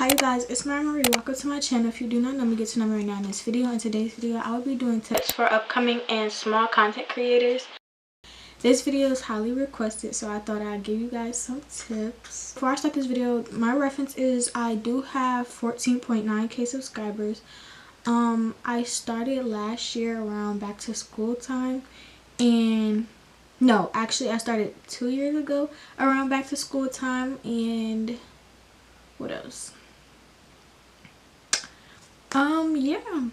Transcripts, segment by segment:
Hi you guys, it's Marie. Welcome to my channel. If you do not know me, get to know me right now in this video. In today's video, I will be doing tips for upcoming and small content creators. This video is highly requested, so I thought I'd give you guys some tips. Before I start this video, my reference is I do have 14.9k subscribers. I started last year around back to school time, and no, actually I started 2 years ago around back to school time. And what else? Yeah,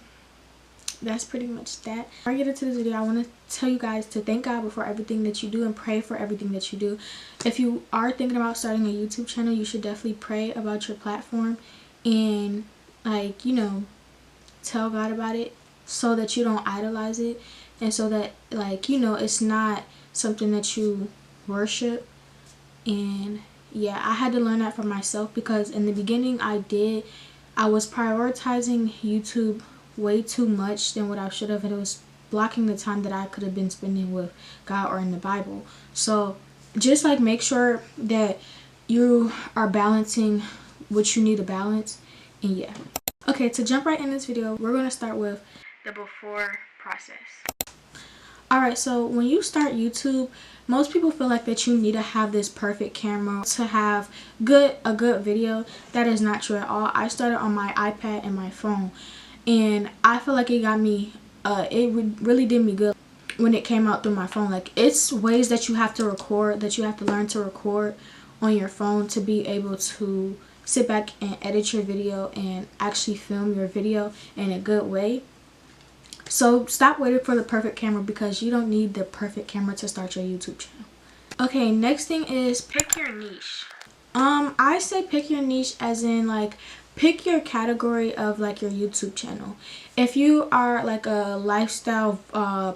that's pretty much that. Before I get into this video, I want to tell you guys to thank God before everything that you do and pray for everything that you do. If you are thinking about starting a YouTube channel, you should definitely pray about your platform and, like, you know, tell God about it so that you don't idolize it, and so that, like, you know, it's not something that you worship. And yeah, I had to learn that for myself, because in the beginning I was prioritizing YouTube way too much than what I should have, and it was blocking the time that I could have been spending with God or in the Bible. So just like make sure that you are balancing what you need to balance. And yeah. Okay, to jump right in this video, we're going to start with the before process. Alright, so when you start YouTube, most people feel like that you need to have this perfect camera to have a good video. That is not true at all. I started on my iPad and my phone, and I feel like it got me, it really did me good when it came out through my phone. Like, it's ways that you have to record, that you have to learn to record on your phone to be able to sit back and edit your video and actually film your video in a good way. So stop waiting for the perfect camera, because you don't need the perfect camera to start your YouTube channel. Okay, next thing is pick your niche. I say pick your niche as in, like, pick your category of, like, your YouTube channel. If you are like a lifestyle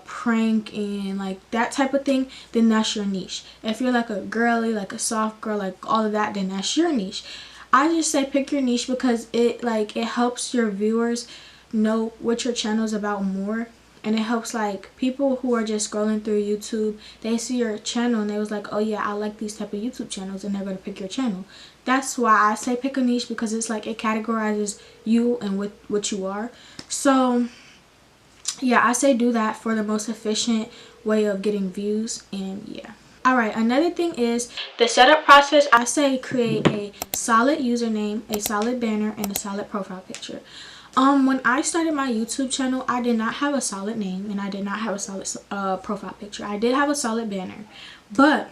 prank and like that type of thing, then that's your niche. If you're like a girly, like a soft girl, like all of that, then that's your niche. I just say pick your niche because it helps your viewers know what your channel is about more, and it helps, like, people who are just scrolling through YouTube, they see your channel and they was like, oh yeah, I like these type of YouTube channels, and they're going to pick your channel. That's why I say pick a niche, because it's like it categorizes you and what you are. So yeah, I say do that for the most efficient way of getting views. And yeah. Alright, another thing is the setup process. I say create a solid username, a solid banner, and a solid profile picture. When I started my YouTube channel, I did not have a solid name, and I did not have a solid profile picture. I did have a solid banner, but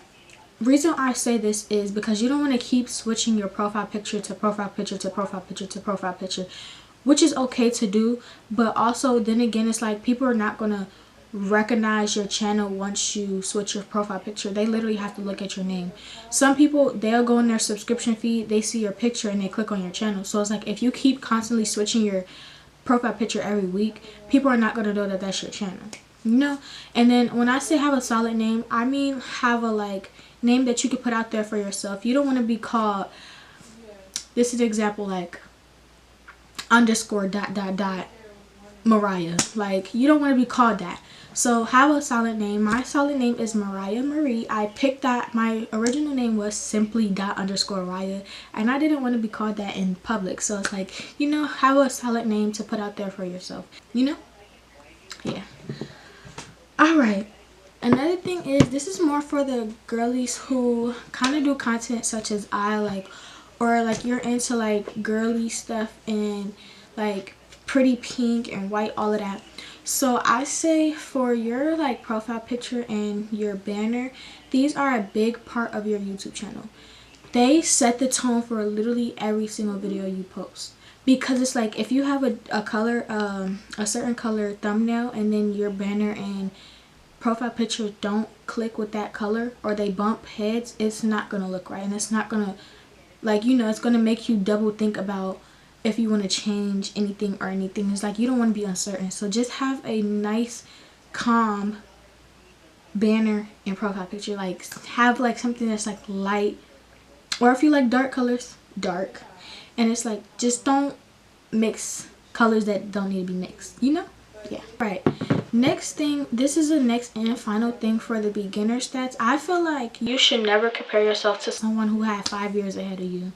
reason I say this is because you don't want to keep switching your profile picture to profile picture to profile picture to profile picture, which is okay to do, but also then again, it's like people are not gonna recognize your channel once you switch your profile picture. They literally have to look at your name. Some people, they'll go in their subscription feed, they see your picture, and they click on your channel. So it's like if you keep constantly switching your profile picture every week, people are not going to know that that's your channel, you know. And then when I say have a solid name, I mean have a, like, name that you can put out there for yourself. You don't want to be called, this is an example, like underscore ... Mariah. Like, you don't want to be called that. So have a solid name. My solid name is Mariah Marie. I picked that. My original name was simply _Raya, and I didn't want to be called that in public. So it's like, you know, have a solid name to put out there for yourself, you know. Yeah. Alright, another thing is, this is more for the girlies who kind of do content such as I like, or like you're into like girly stuff and like pretty pink and white, all of that. So I say for your like profile picture and your banner, these are a big part of your YouTube channel. They set the tone for literally every single video you post, because it's like if you have a color, a certain color thumbnail, and then your banner and profile picture don't click with that color, or they bump heads, it's not gonna look right, and it's not gonna, like, you know, it's gonna make you double think about if you want to change anything or anything. It's like you don't want to be uncertain. So just have a nice calm banner and profile picture. Like, have like something that's like light, or if you like dark colors, dark. And it's like, just don't mix colors that don't need to be mixed, you know. Yeah. Right, next thing, this is the next and final thing for the beginner stats. I feel like you should never compare yourself to someone who had 5 years ahead of you.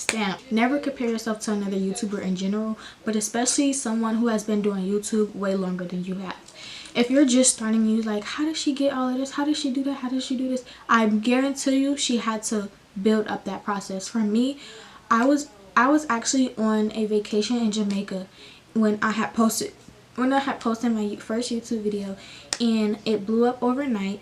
stamp. Never compare yourself to another YouTuber in general, but especially someone who has been doing YouTube way longer than you have. If you're just starting, you like, how does she get all of this? How does she do that? How does she do this? I guarantee you she had to build up that process. For me, I was actually on a vacation in Jamaica when I had posted my first YouTube video, and it blew up overnight.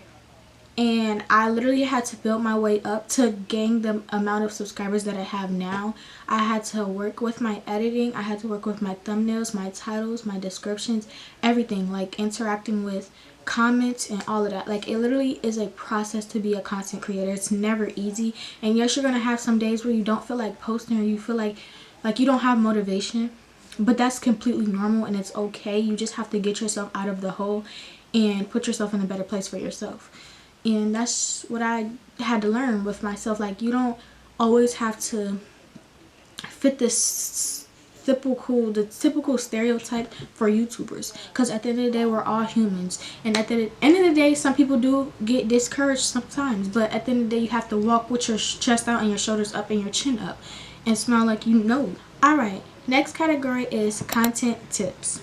And I literally had to build my way up to gain the amount of subscribers that I have now. I had to work with my editing. I had to work with my thumbnails, my titles, my descriptions, everything, like interacting with comments and all of that. Like, it literally is a process to be a content creator. It's never easy. And yes, you're gonna have some days where you don't feel like posting, or you feel like you don't have motivation, but that's completely normal and it's okay. You just have to get yourself out of the hole and put yourself in a better place for yourself. And that's what I had to learn with myself. Like, you don't always have to fit this typical stereotype for YouTubers, because at the end of the day, we're all humans, and at the end of the day, some people do get discouraged sometimes, but at the end of the day, you have to walk with your chest out and your shoulders up and your chin up and smile like you know. Alright, next category is content tips.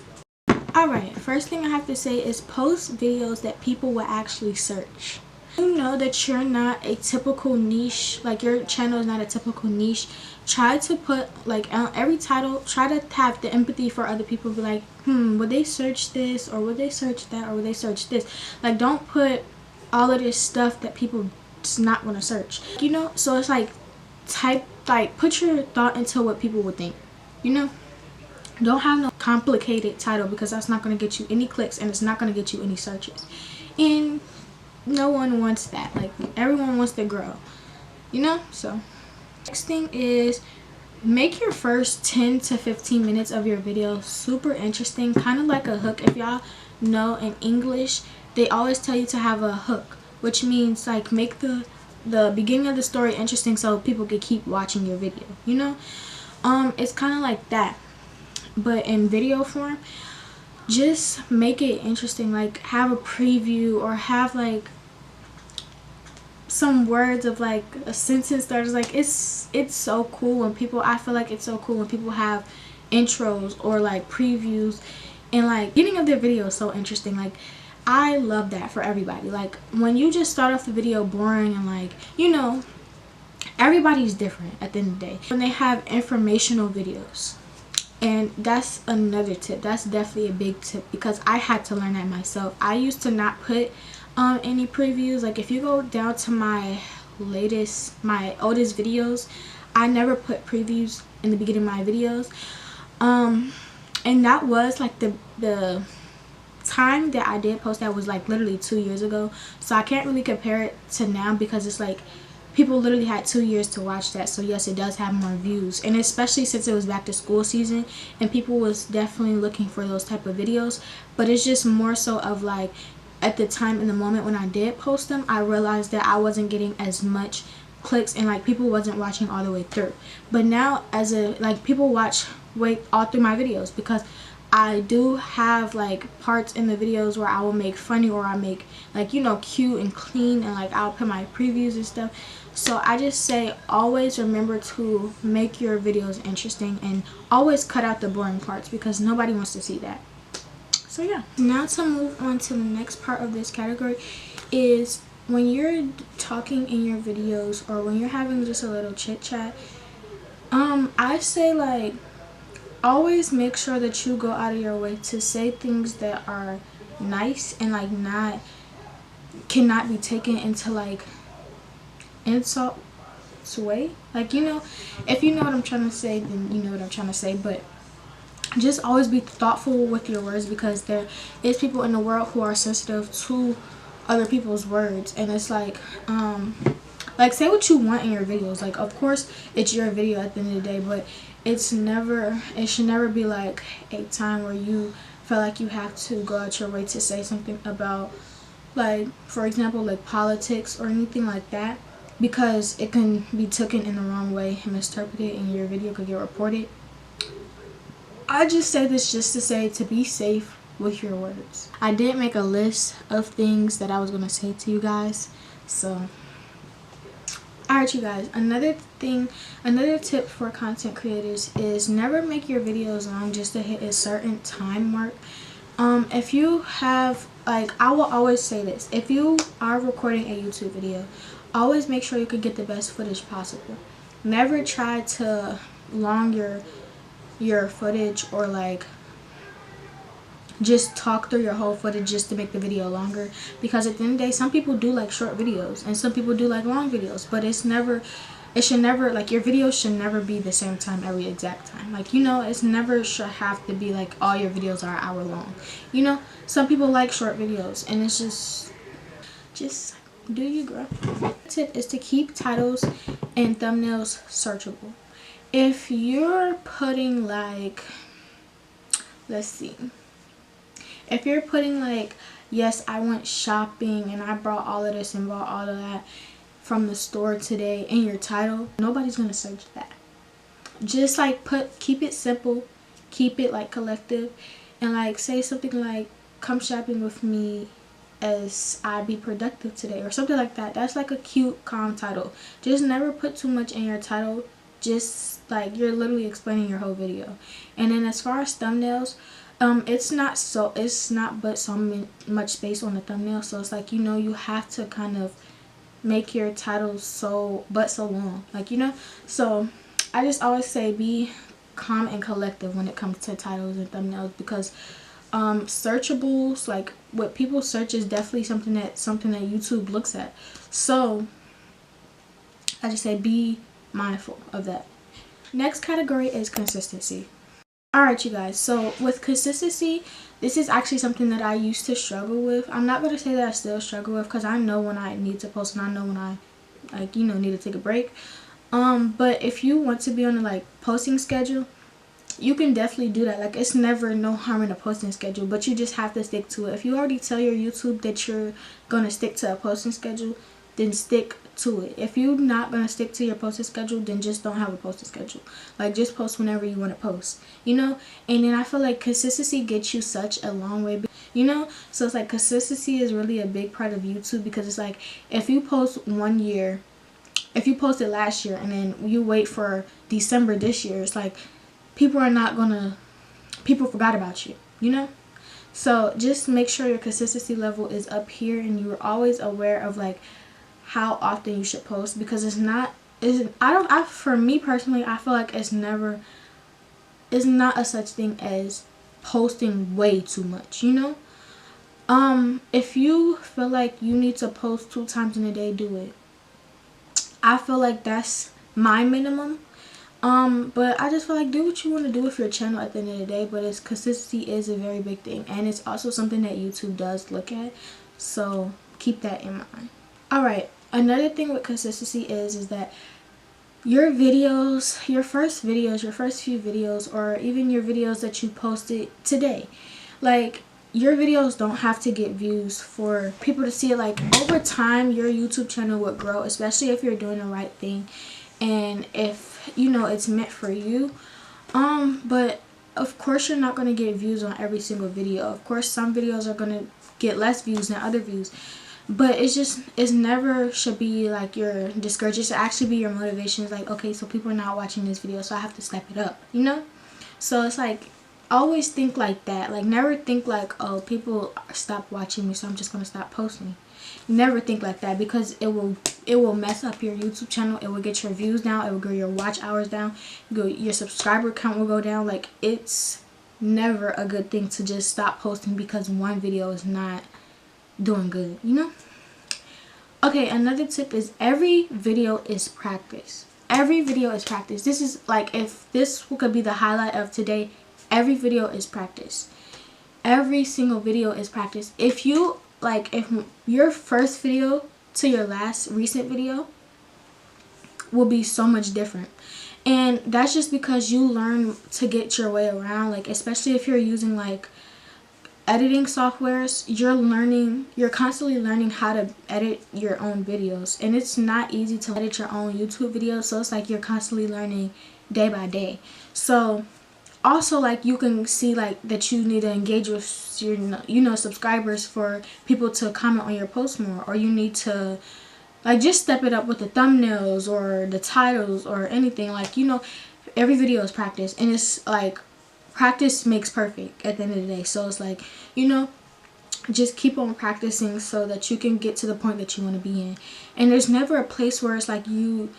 Alright, first thing I have to say is post videos that people will actually search. You know that you're not a typical niche, like your channel is not a typical niche. Try to put, like, on every title, try to have the empathy for other people. Be like, would they search this, or would they search that, or would they search this? Like, don't put all of this stuff that people just not want to search, you know? So it's like, put your thought into what people would think, you know? Don't have no complicated title, because that's not going to get you any clicks and it's not going to get you any searches. And no one wants that. Like, everyone wants to grow, you know? So next thing is, make your first 10 to 15 minutes of your video super interesting, kind of like a hook. If y'all know in English, they always tell you to have a hook, which means like make the beginning of the story interesting so people can keep watching your video, you know? It's kind of like that, but in video form. Just make it interesting, like have a preview, or have like some words of like a sentence starters. Like, it's so cool when people, I feel like it's so cool when people have intros or like previews, and like beginning of their video is so interesting. Like, I love that for everybody. Like, when you just start off the video boring and like, you know, everybody's different at the end of the day. When they have informational videos, and that's another tip, that's definitely a big tip, because I had to learn that myself. I used to not put any previews. Like, if you go down to my oldest videos, I never put previews in the beginning of my videos, and that was like the time that I did post that was like literally 2 years ago. So I can't really compare it to now, because it's like people literally had 2 years to watch that. So yes, it does have more views, and especially since it was back to school season and people was definitely looking for those type of videos. But it's just more so of like, at the time, in the moment when I did post them, I realized that I wasn't getting as much clicks and like people wasn't watching all the way through. But now, as a like, people watch all through my videos, because I do have like parts in the videos where I will make funny, or I make like, you know, cute and clean, and like I'll put my previews and stuff. So I just say, always remember to make your videos interesting, and always cut out the boring parts, because nobody wants to see that. So yeah, now to move on to the next part of this category is, when you're talking in your videos, or when you're having just a little chit chat, I say like, always make sure that you go out of your way to say things that are nice, and like cannot be taken into like insult way. Like, you know, if you know what I'm trying to say, then you know what I'm trying to say. But just always be thoughtful with your words, because there is people in the world who are sensitive to other people's words. And it's like say what you want in your videos. Like, of course it's your video at the end of the day, but it should never be like a time where you feel like you have to go out your way to say something about, like, for example, like politics or anything like that, because it can be taken in the wrong way and misinterpreted, and your video could get reported. I just say this just to say to be safe with your words. I did make a list of things that I was going to say to you guys, so Alright, you guys, another tip for content creators is never make your videos long just to hit a certain time mark. If you have, like, I will always say this, if you are recording a YouTube video, always make sure you can get the best footage possible. Never try to long your footage, or like just talk through your whole footage just to make the video longer, because at the end of the day, some people do like short videos and some people do like long videos, but it should never, like, your videos should never be the same time every exact time. Like, you know, it's never should have to be like all your videos are an hour long. You know, some people like short videos, and it's just do you, girl. Tip is to keep titles and thumbnails searchable. If you're putting like, let's see, if you're putting like, yes, I went shopping and I brought all of this and bought all of that from the store today in your title, nobody's gonna search that. Just like keep it simple, keep it like collective, and like say something like, come shopping with me as I be productive today, or something like that. That's like a cute, calm title. Just never put too much in your title. Just like you're literally explaining your whole video. And then as far as thumbnails, it's not but so much space on the thumbnail, so it's like, you know, you have to kind of make your titles so long, like, you know. So I just always say be calm and collective when it comes to titles and thumbnails, because searchables, like what people search, is definitely something that YouTube looks at. So I just say be mindful of that. Next category is consistency. Alright, you guys, so with consistency, this is actually something that I used to struggle with. I'm not going to say that I still struggle with, because I know when I need to post and I know when I, like, you know, need to take a break. But if you want to be on a like posting schedule, you can definitely do that. Like, it's never no harm in a posting schedule, but you just have to stick to it. If you already tell your YouTube that you're going to stick to a posting schedule, then stick to it. If you're not going to stick to your posting schedule, then just don't have a posting schedule. Like, just post whenever you want to post, you know. And then I feel like consistency gets you such a long way, you know. So it's like consistency is really a big part of YouTube, because it's like if you post one year, if you posted last year and then you wait for December this year, it's like people forgot about you, you know. So just make sure your consistency level is up here, and you're always aware of like how often you should post, because for me personally, I feel like it's not a such thing as posting way too much, you know. If you feel like you need to post 2 times in a day, do it. I feel like that's my minimum. But I just feel like do what you want to do with your channel at the end of the day, but consistency is a very big thing, and it's also something that YouTube does look at, so keep that in mind. Alright, another thing with consistency is that your videos, your first few videos, or even your videos that you posted today, like, your videos don't have to get views for people to see it. Like, over time your YouTube channel would grow, especially if you're doing the right thing and if, you know, it's meant for you. But of course you're not going to get views on every single video. Of course some videos are going to get less views than other views, but it's never should be like your discouragement. It should actually be your motivation. It's like, okay, so people are not watching this video, so I have to step it up, you know. So it's like, always think like that. Like, never think like, oh, people stop watching me, so I'm just gonna stop posting. Never think like that, because it will mess up your YouTube channel. It will get your views down. It will go your watch hours down. Your subscriber count will go down. Like, it's never a good thing to just stop posting because one video is not doing good, you know. Okay, another tip is every video is practice. Every video is practice. This is like, if this could be the highlight of today, every video is practice. Every single video is practice. If your first video to your last recent video will be so much different, and that's just because you learn to get your way around. Like, especially if you're using like editing softwares, you're constantly learning how to edit your own videos, and it's not easy to edit your own YouTube videos. So it's like you're constantly learning day by day. So also, like, you can see like that you need to engage with your, you know, subscribers for people to comment on your post more, or you need to Like, just step it up with the thumbnails or the titles or anything. Like, you know, every video is practice, and it's like practice makes perfect at the end of the day. So it's like, you know, just keep on practicing so that you can get to the point that you want to be in. And there's never a place where it's like you,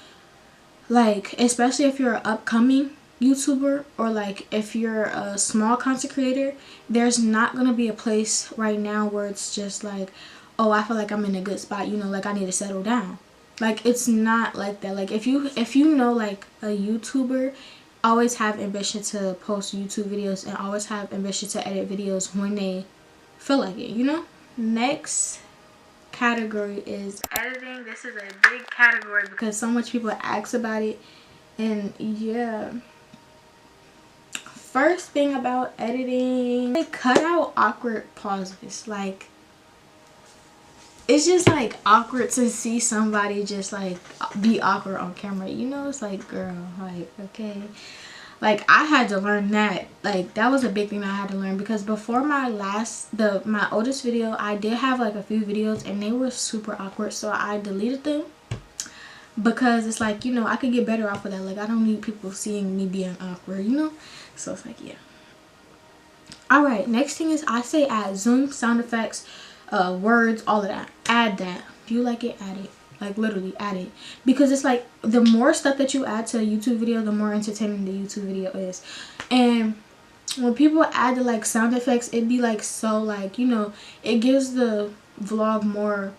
like, especially if you're an upcoming YouTuber, or like if you're a small content creator, there's not gonna be a place right now where it's just like, oh, I feel like I'm in a good spot, you know, like I need to settle down. Like, it's not like that. Like, if you know, like, a YouTuber, always have ambition to post YouTube videos and always have ambition to edit videos when they feel like it, you know. Next category is editing. This is a big category because so much people ask about it. And yeah, first thing about editing, like, cut out awkward pauses. Like, it's just like awkward to see somebody just like be awkward on camera, you know. It's like, girl, like, okay. Like, I had to learn that. Like, that was a big thing that I had to learn, because before my oldest video, I did have like a few videos and they were super awkward, so I deleted them, because it's like, you know, I could get better off of that. Like, I don't need people seeing me being awkward, you know. So it's like, yeah. All right, next thing is, I say add zoom, sound effects, words, all of that. Add that. If you like it, add it. Like, literally add it, because it's like the more stuff that you add to a YouTube video, the more entertaining the YouTube video is. And when people add the like sound effects, it'd be like, so like, you know, it gives the vlog more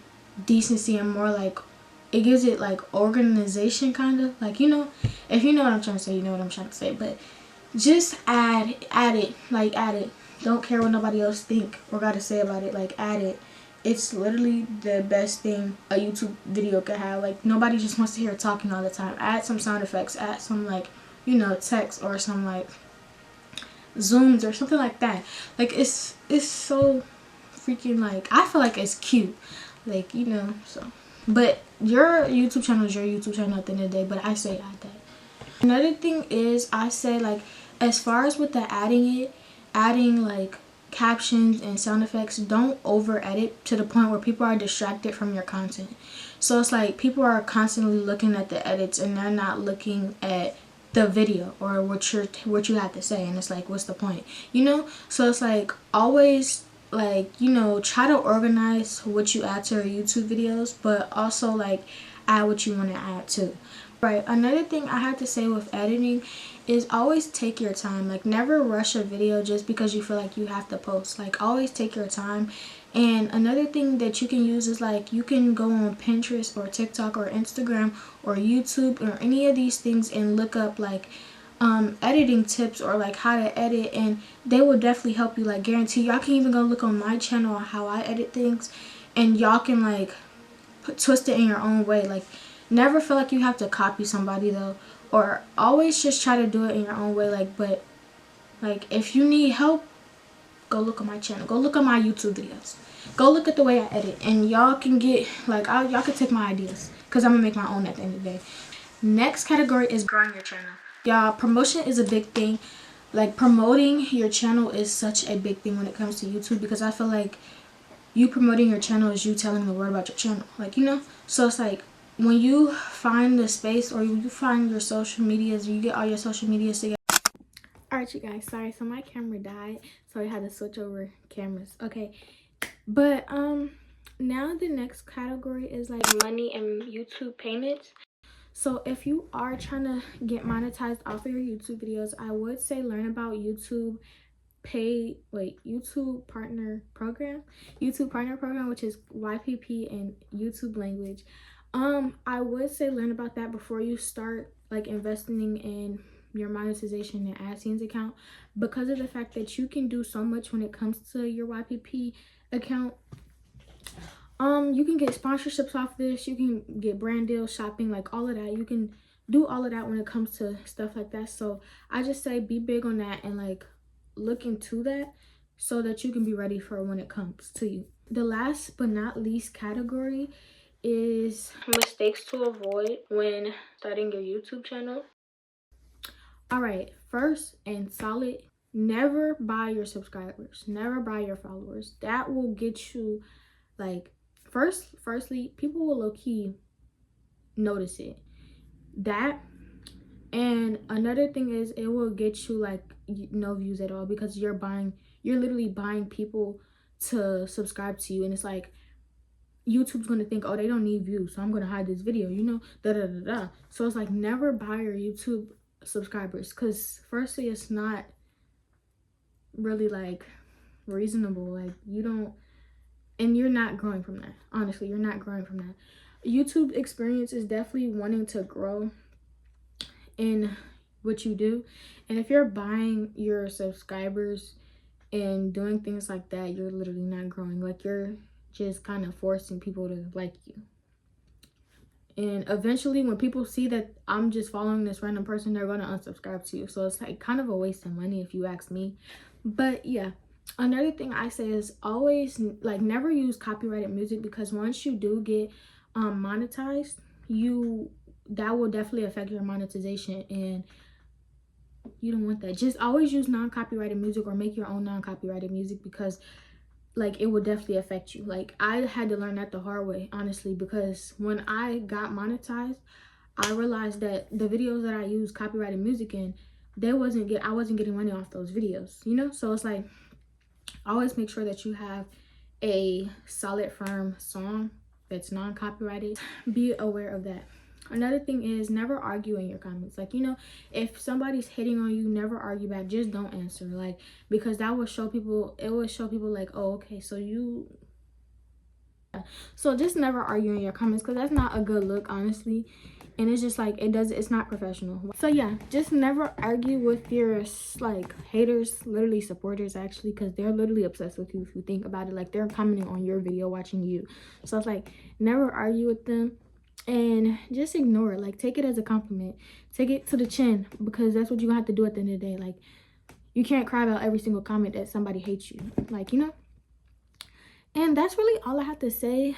decency and more like, it gives it like organization, kind of like, you know. If you know what I'm trying to say, you know what I'm trying to say. But just add it, like, add it. Don't care what nobody else think or gotta say about it. Like, add it. It's literally the best thing a YouTube video could have. Like, nobody just wants to hear talking all the time. Add some sound effects, add some, like, you know, text or some like zooms or something like that. Like, it's so freaking, like, I feel like it's cute, like, you know. So, but your YouTube channel is your YouTube channel at the end of the day. But I say add that. Another thing is, I say, like, as far as with the adding like captions and sound effects, don't over edit to the point where people are distracted from your content. So it's like people are constantly looking at the edits and they're not looking at the video or what you have to say, and it's like, what's the point, you know? So it's like, always, like, you know, try to organize what you add to your YouTube videos, but also like add what you want to add too. Right, another thing I have to say with editing is, always take your time. Like, never rush a video just because you feel like you have to post. Like, always take your time. And another thing that you can use is, like, you can go on Pinterest or TikTok or Instagram or YouTube or any of these things and look up like editing tips or like how to edit, and they will definitely help you. Like, guarantee. Y'all can even go look on my channel on how I edit things, and y'all can like twist it in your own way. Like, never feel like you have to copy somebody though, or always just try to do it in your own way. Like, but like, if you need help, go look on my channel, go look on my YouTube videos, go look at the way I edit, and y'all can get like, y'all can take my ideas, because I'm gonna make my own at the end of the day. Next category is growing your channel. Y'all, promotion is a big thing. Like, promoting your channel is such a big thing when it comes to YouTube, because I feel like you promoting your channel is you telling the world about your channel, like, you know. So it's like, when you find the space or you find your social medias, you get all your social medias together. All right, you guys, sorry, so my camera died, so I had to switch over cameras. Okay, but now the next category is like money and YouTube payments. So if you are trying to get monetized off of your YouTube videos, I would say learn about YouTube partner program, which is YPP and YouTube language. I would say learn about that before you start like investing in your monetization and AdSense account, because of the fact that you can do so much when it comes to your YPP account. You can get sponsorships off this, you can get brand deals, shopping, like all of that. You can do all of that when it comes to stuff like that. So I just say be big on that and like look into that so that you can be ready for when it comes to you. The last but not least category is mistakes to avoid when starting your YouTube channel. All right, first and solid, never buy your subscribers, never buy your followers. That will get you like, firstly, people will low-key notice it. That, and another thing is, it will get you like no views at all, because you're literally buying people to subscribe to you. And it's like, YouTube's gonna think, oh, they don't need views, so I'm gonna hide this video, you know, da da da da. So it's like, never buy your YouTube subscribers, because firstly, it's not really like reasonable. Like, you don't, and you're not growing from that. Honestly, you're not growing from that. YouTube experience is definitely wanting to grow in what you do. And if you're buying your subscribers and doing things like that, you're literally not growing. Like, you're just kind of forcing people to like you. And eventually, when people see that I'm just following this random person, they're going to unsubscribe to you. So it's like kind of a waste of money, if you ask me. But yeah, another thing I say is always like never use copyrighted music, because once you do get monetized, that will definitely affect your monetization, and you don't want that. Just always use non-copyrighted music, or make your own non-copyrighted music, because like it will definitely affect you. Like, I had to learn that the hard way, honestly, because when I got monetized, I realized that the videos that I use copyrighted music in, I wasn't getting money off those videos, you know. So it's like, always make sure that you have a solid, firm song that's non-copyrighted. Be aware of that. Another thing is, never argue in your comments. Like, you know, if somebody's hitting on you, never argue back. Just don't answer. Like, because that will show people, it will show people like, oh, okay, so just never argue in your comments, because that's not a good look, honestly. And it's just like, it's not professional. So yeah, just never argue with your like haters, literally supporters actually, because they're literally obsessed with you if you think about it. Like, they're commenting on your video, watching you. So it's like, never argue with them, and just ignore it. Like, take it as a compliment, take it to the chin, because that's what you have to do at the end of the day. Like, you can't cry about every single comment that somebody hates you, like, you know. And that's really all I have to say.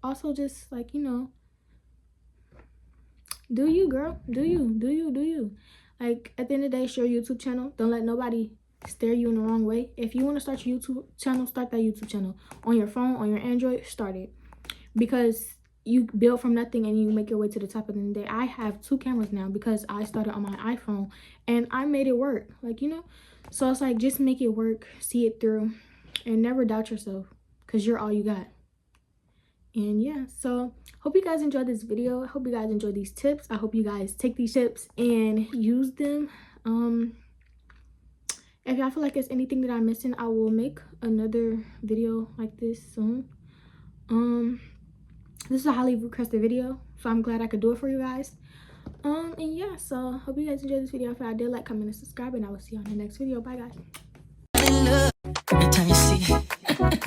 Also, just like, you know, do you, girl, do you. Like, at the end of the day, it's your YouTube channel. Don't let nobody steer you in the wrong way. If you want to start your YouTube channel, start that YouTube channel on your phone, on your Android. Start it, because you build from nothing and you make your way to the top. Of the end of the day, I have 2 cameras now, because I started on my iPhone and I made it work, like, you know. So it's like, just make it work, see it through, and never doubt yourself, because you're all you got. And yeah, so hope you guys enjoyed this video. I hope you guys enjoyed these tips. I hope you guys take these tips and use them. If y'all feel like there's anything that I'm missing, I will make another video like this soon. This is a highly requested video, so I'm glad I could do it for you guys. And yeah, so hope you guys enjoyed this video. If y'all did, like, comment, and subscribe, and I will see you on the next video. Bye,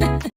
guys.